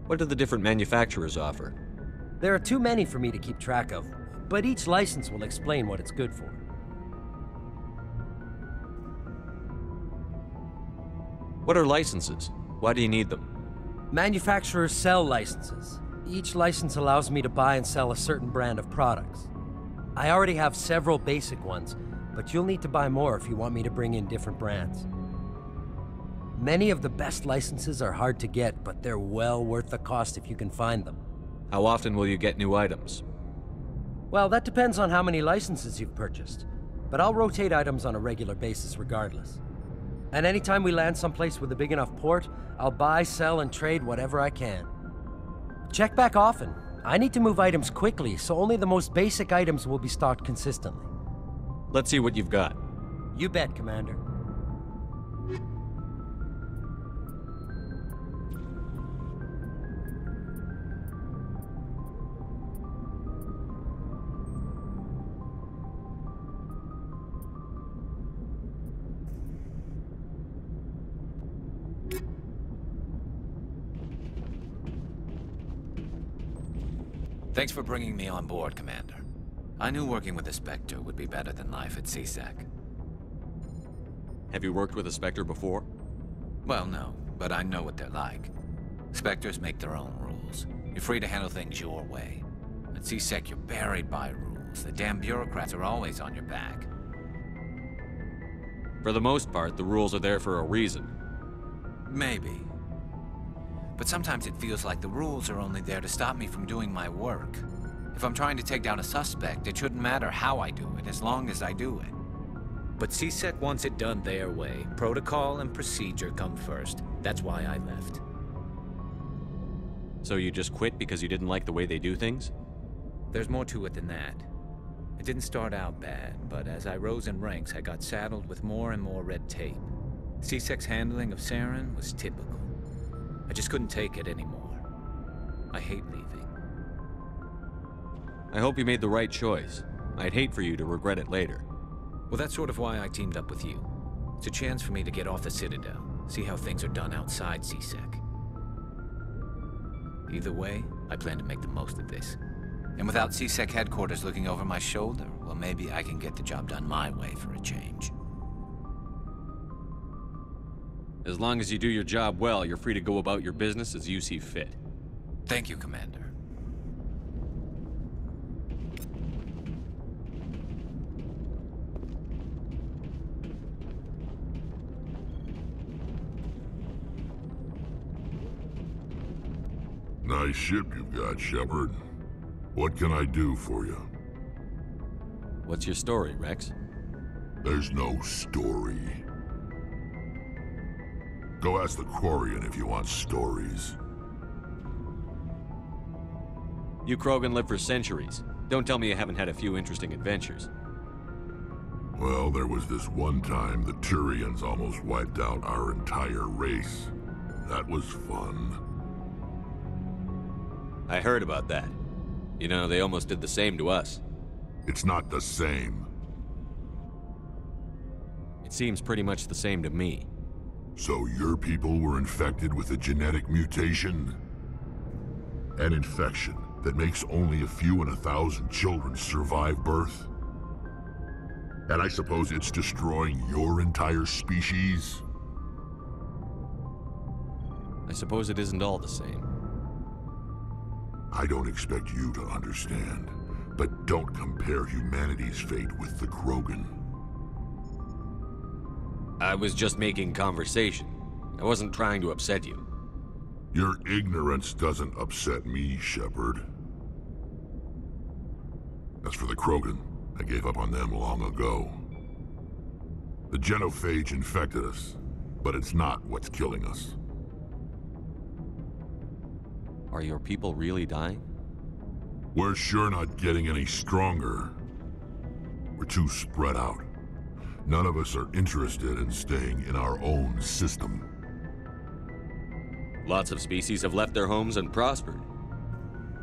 What do the different manufacturers offer? There are too many for me to keep track of, but each license will explain what it's good for. What are licenses? Why do you need them? Manufacturers sell licenses. Each license allows me to buy and sell a certain brand of products. I already have several basic ones, but you'll need to buy more if you want me to bring in different brands. Many of the best licenses are hard to get, but they're well worth the cost if you can find them. How often will you get new items? Well, that depends on how many licenses you've purchased, but I'll rotate items on a regular basis regardless. And anytime we land someplace with a big enough port, I'll buy, sell, and trade whatever I can. Check back often. I need to move items quickly, so only the most basic items will be stocked consistently. Let's see what you've got. You bet, Commander. Thanks for bringing me on board, Commander. I knew working with a Spectre would be better than life at C-Sec. Have you worked with a Spectre before? Well, no, but I know what they're like. Spectres make their own rules. You're free to handle things your way. At C-Sec, you're buried by rules. The damn bureaucrats are always on your back. For the most part, the rules are there for a reason. Maybe. But sometimes it feels like the rules are only there to stop me from doing my work. If I'm trying to take down a suspect, it shouldn't matter how I do it, as long as I do it. But C-Sec wants it done their way. Protocol and procedure come first. That's why I left. So you just quit because you didn't like the way they do things? There's more to it than that. It didn't start out bad, but as I rose in ranks, I got saddled with more and more red tape. C-Sec's handling of Saren was typical. I just couldn't take it anymore. I hate leaving. I hope you made the right choice. I'd hate for you to regret it later. Well, that's sort of why I teamed up with you. It's a chance for me to get off the Citadel, see how things are done outside C-Sec. Either way, I plan to make the most of this. And without C-Sec headquarters looking over my shoulder, well, maybe I can get the job done my way for a change. As long as you do your job well, you're free to go about your business as you see fit. Thank you, Commander. Nice ship you've got, Shepard. What can I do for you? What's your story, Rex? There's no story. Go ask the Quarian if you want stories. You Krogan live for centuries. Don't tell me you haven't had a few interesting adventures. Well, there was this one time the Turians almost wiped out our entire race. That was fun. I heard about that. You know, they almost did the same to us. It's not the same. It seems pretty much the same to me. So your people were infected with a genetic mutation? An infection that makes only a few in 1,000 children survive birth? And I suppose it's destroying your entire species? I suppose it isn't all the same. I don't expect you to understand, but don't compare humanity's fate with the Krogan. I was just making conversation. I wasn't trying to upset you. Your ignorance doesn't upset me, Shepard. As for the Krogan, I gave up on them long ago. The genophage infected us, but it's not what's killing us. Are your people really dying? We're sure not getting any stronger. We're too spread out. None of us are interested in staying in our own system. Lots of species have left their homes and prospered.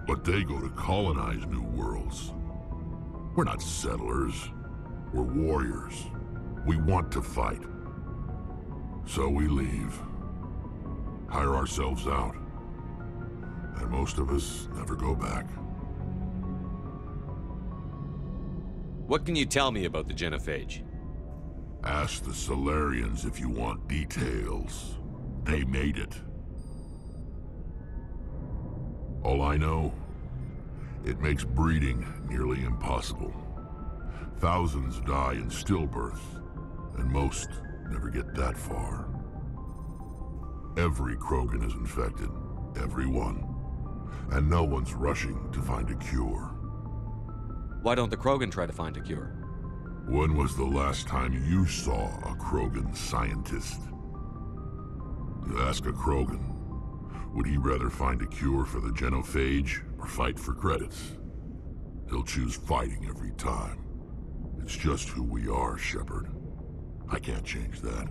But they go to colonize new worlds. We're not settlers. We're warriors. We want to fight. So we leave. Hire ourselves out. and most of us never go back. What can you tell me about the Genophage? Ask the Solarians if you want details. They made it. All I know, it makes breeding nearly impossible. Thousands die in stillbirth, and most never get that far. Every Krogan is infected, every one. And no one's rushing to find a cure. Why don't the Krogan try to find a cure? When was the last time you saw a Krogan scientist? You ask a Krogan, would he rather find a cure for the Genophage or fight for credits? He'll choose fighting every time. It's just who we are, Shepard. I can't change that.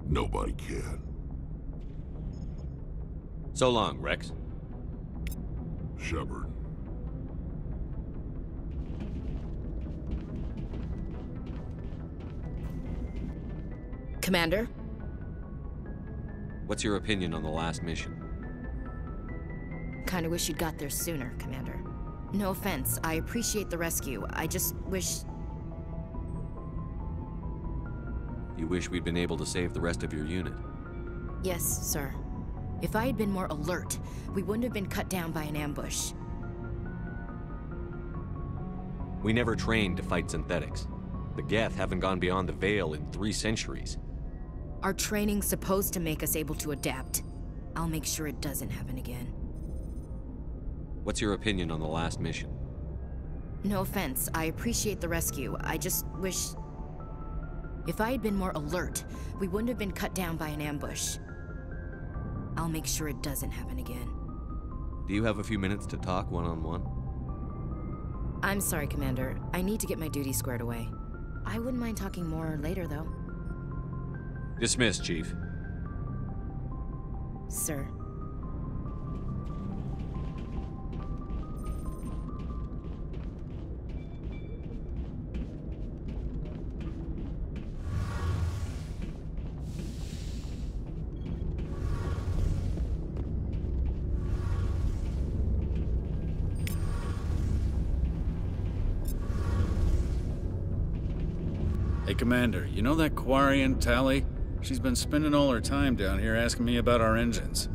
Nobody can. So long, Rex. Shepard. Commander? What's your opinion on the last mission? Kinda wish you'd got there sooner, Commander. No offense, I appreciate the rescue. I just wish... You wish we'd been able to save the rest of your unit? Yes, sir. If I had been more alert, we wouldn't have been cut down by an ambush. We never trained to fight synthetics. The Geth haven't gone beyond the Veil in 3 centuries. Our training's supposed to make us able to adapt. I'll make sure it doesn't happen again. What's your opinion on the last mission? No offense, I appreciate the rescue. I just wish... If I had been more alert, we wouldn't have been cut down by an ambush. I'll make sure it doesn't happen again. Do you have a few minutes to talk one-on-one? I'm sorry, Commander. I need to get my duty squared away. I wouldn't mind talking more later, though. Dismissed, Chief. Sir. Hey, Commander, you know that Quarian, Tali? She's been spending all her time down here asking me about our engines.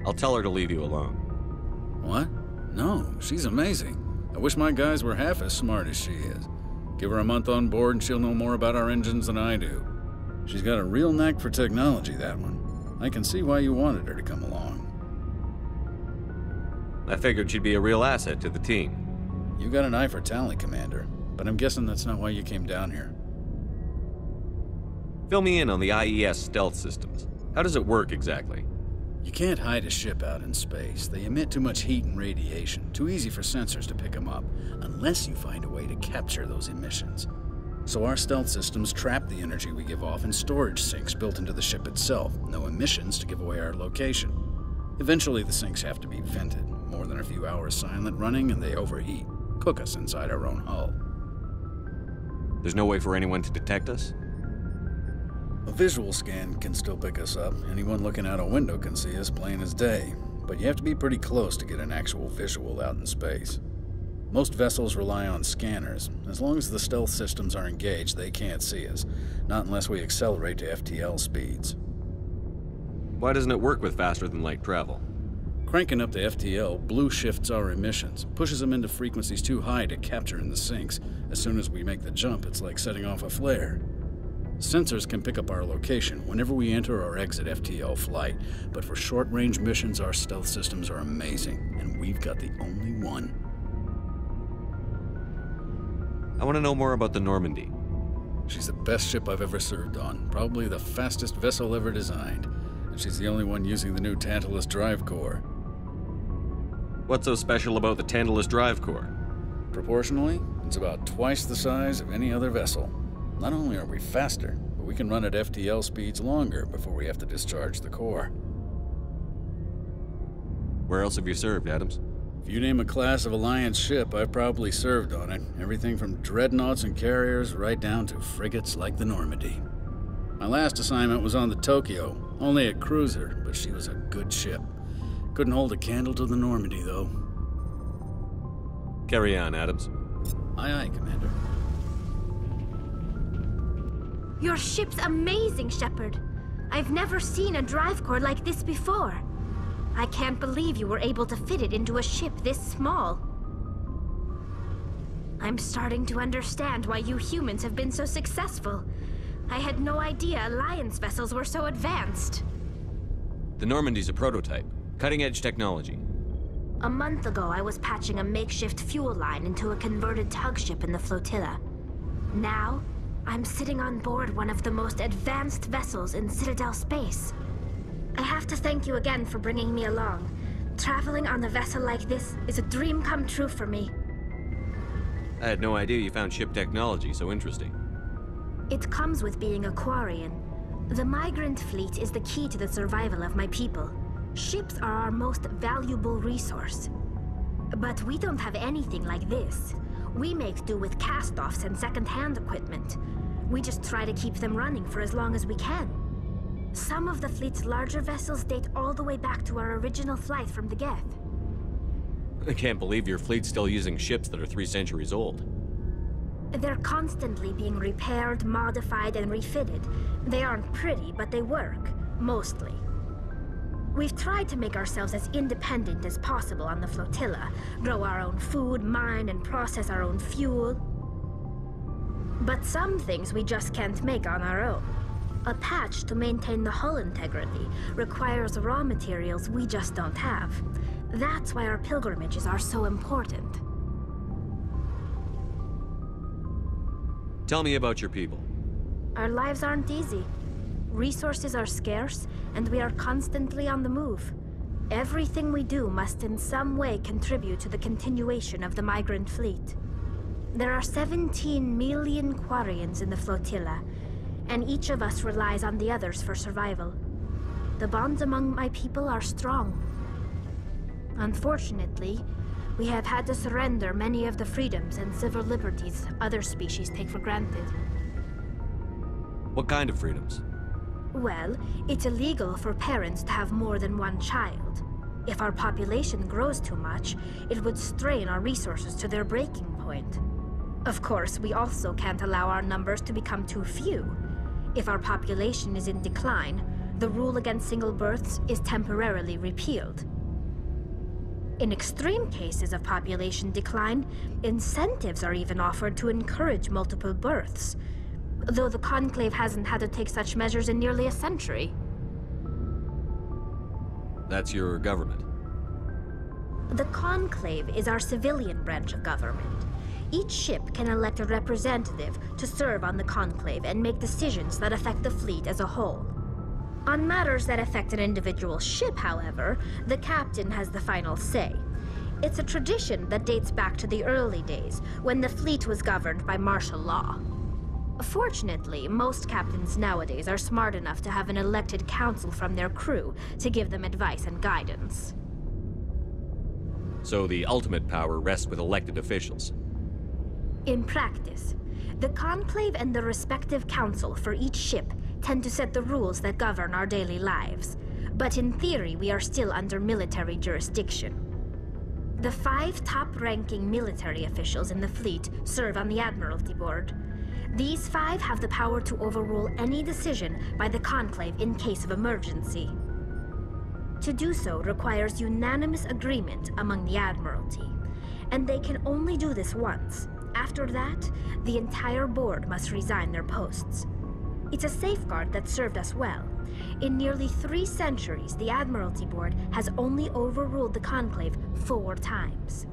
I'll tell her to leave you alone. What? No, she's amazing. I wish my guys were half as smart as she is. Give her a month on board and she'll know more about our engines than I do. She's got a real knack for technology, that one. I can see why you wanted her to come along. I figured she'd be a real asset to the team. You got an eye for Tali, Commander, but I'm guessing that's not why you came down here. Fill me in on the IES stealth systems. How does it work exactly? You can't hide a ship out in space. They emit too much heat and radiation, too easy for sensors to pick them up, unless you find a way to capture those emissions. So our stealth systems trap the energy we give off in storage sinks built into the ship itself. No emissions to give away our location. Eventually the sinks have to be vented. More than a few hours silent running and they overheat. Cook us inside our own hull. There's no way for anyone to detect us? A visual scan can still pick us up. Anyone looking out a window can see us plain as day. But you have to be pretty close to get an actual visual out in space. Most vessels rely on scanners. As long as the stealth systems are engaged, they can't see us. Not unless we accelerate to FTL speeds. Why doesn't it work with faster-than-light travel? Cranking up the FTL blue shifts our emissions, pushes them into frequencies too high to capture in the sinks. As soon as we make the jump, it's like setting off a flare. Sensors can pick up our location whenever we enter or exit FTL flight, but for short-range missions, our stealth systems are amazing, and we've got the only one. I want to know more about the Normandy. She's the best ship I've ever served on, probably the fastest vessel ever designed, and she's the only one using the new Tantalus drive core. What's so special about the Tantalus drive core? Proportionally, it's about twice the size of any other vessel. Not only are we faster, but we can run at FTL speeds longer before we have to discharge the core. Where else have you served, Adams? If you name a class of Alliance ship, I've probably served on it. Everything from dreadnoughts and carriers right down to frigates like the Normandy. My last assignment was on the Tokyo. Only a cruiser, but she was a good ship. Couldn't hold a candle to the Normandy, though. Carry on, Adams. Aye, aye, Commander. Your ship's amazing, Shepard. I've never seen a drive core like this before. I can't believe you were able to fit it into a ship this small. I'm starting to understand why you humans have been so successful. I had no idea Alliance vessels were so advanced. The Normandy's a prototype. Cutting-edge technology. A month ago, I was patching a makeshift fuel line into a converted tug ship in the flotilla. Now, I'm sitting on board one of the most advanced vessels in Citadel space. I have to thank you again for bringing me along. Traveling on a vessel like this is a dream come true for me. I had no idea you found ship technology so interesting. It comes with being a Quarian. The migrant fleet is the key to the survival of my people. Ships are our most valuable resource. But we don't have anything like this. We make do with cast-offs and second-hand equipment. We just try to keep them running for as long as we can. Some of the fleet's larger vessels date all the way back to our original flight from the Geth. I can't believe your fleet's still using ships that are 3 centuries old. They're constantly being repaired, modified, and refitted. They aren't pretty, but they work. Mostly. We've tried to make ourselves as independent as possible on the flotilla, grow our own food, mine, and process our own fuel. But some things we just can't make on our own. A patch to maintain the hull integrity requires raw materials we just don't have. That's why our pilgrimages are so important. Tell me about your people. Our lives aren't easy. Resources are scarce, and we are constantly on the move. Everything we do must in some way contribute to the continuation of the migrant fleet. There are 17 million Quarians in the flotilla, and each of us relies on the others for survival. The bonds among my people are strong. Unfortunately, we have had to surrender many of the freedoms and civil liberties other species take for granted. What kind of freedoms? Well, it's illegal for parents to have more than one child. If our population grows too much, it would strain our resources to their breaking point. Of course, we also can't allow our numbers to become too few. If our population is in decline, the rule against single births is temporarily repealed. In extreme cases of population decline, incentives are even offered to encourage multiple births, though the Conclave hasn't had to take such measures in nearly a century. That's your government. The Conclave is our civilian branch of government. Each ship can elect a representative to serve on the Conclave and make decisions that affect the fleet as a whole. On matters that affect an individual ship, however, the captain has the final say. It's a tradition that dates back to the early days, when the fleet was governed by martial law. Fortunately, most captains nowadays are smart enough to have an elected council from their crew to give them advice and guidance. So the ultimate power rests with elected officials. In practice, the Conclave and the respective council for each ship tend to set the rules that govern our daily lives. But in theory, we are still under military jurisdiction. The 5 top-ranking military officials in the fleet serve on the Admiralty Board. These 5 have the power to overrule any decision by the Conclave in case of emergency. To do so requires unanimous agreement among the Admiralty, and they can only do this once. After that, the entire board must resign their posts. It's a safeguard that served us well. In nearly 3 centuries, the Admiralty Board has only overruled the Conclave 4 times.